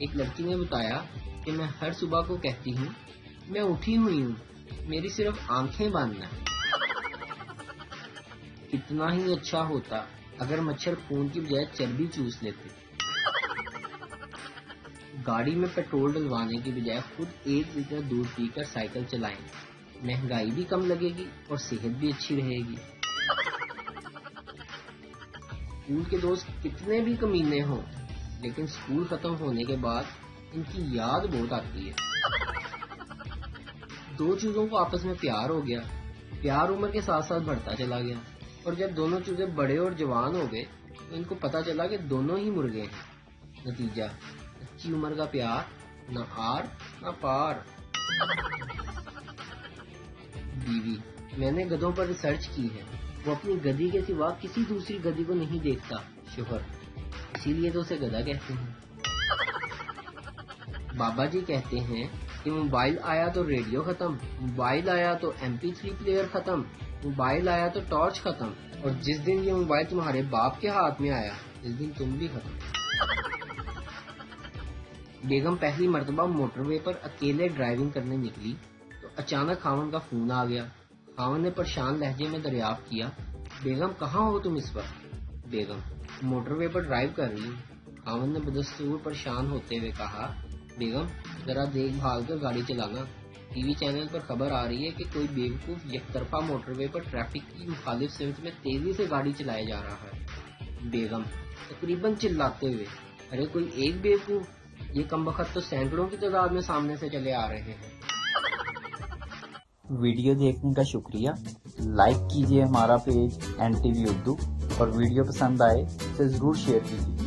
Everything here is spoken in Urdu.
ایک لڑکی نے بتایا کہ میں ہر صبح کو کہتی ہوں میں اٹھی ہوئی ہوں، میری صرف آنکھیں بند ہیں۔ کتنا ہی اچھا ہوتا اگر مچھر خون کی بجائے چربی چوس لیتے۔ گاڑی میں پیٹرول ڈلوانے کی بجائے خود 1 لیٹر دودھ پی کر سائیکل چلائیں، مہنگائی بھی کم لگے گی اور صحت بھی اچھی رہے گی۔ اسکول کے دوست کتنے بھی کمینے ہوں لیکن اسکول ختم ہونے کے بعد ان کی یاد بہت آتی ہے۔ 2 چیزوں کو آپس میں پیار ہو گیا، پیار عمر کے ساتھ ساتھ بڑھتا چلا گیا، اور جب دونوں چیزیں بڑے اور جوان ہو گئے تو ان کو پتا چلا کہ دونوں ہی مرغے ہیں۔ نتیجہ اچھی عمر کا پیار، نہ آر نہ پار۔ بیوی: میں نے گدھوں پر ریسرچ کی ہے، وہ اپنی گدھی کے سوا کسی دوسری گدھی کو نہیں دیکھتا۔ شوہر: اسی لیے تو اسے گدھا کہتے ہیں۔ بابا جی کہتے ہیں کہ موبائل آیا تو ریڈیو ختم، موبائل آیا تو MP3 پلیئر ختم، موبائل آیا تو ٹارچ ختم، اور جس دن یہ موبائل تمہارے باپ کے ہاتھ میں آیا اس دن تم بھی ختم۔ بیگم پہلی مرتبہ موٹر وے پر اکیلے ڈرائیونگ کرنے نکلی تو اچانک خاوند کا فون آ گیا۔ خاوند نے پریشان لہجے میں دریافت کیا، بیگم کہاں ہو تم اس وقت؟ بیگم: موٹر وے پر ڈرائیو کر رہی ہوں۔ خاوند نے بدستور پریشان ہوتے ہوئے کہا، بیگم ذرا دیکھ بھال کر گاڑی چلانا، ٹی وی چینل پر خبر آ رہی ہے کہ کوئی بیوقوف یک طرفہ موٹر وے پر ٹریفک کی مخالف سمت میں تیزی سے گاڑی چلائے جا رہا ہے۔ بیگم تقریباً چلاتے ہوئے، ارے کوئی ایک بیوقوف، یہ کمبخت تو سینکڑوں کی تعداد میں سامنے سے چلے آ رہے ہیں۔ ویڈیو دیکھنے کا شکریہ۔ لائک کیجیے ہمارا پیج NTV اردو، اور ویڈیو پسند آئے تو ضرور شیئر کیجیے۔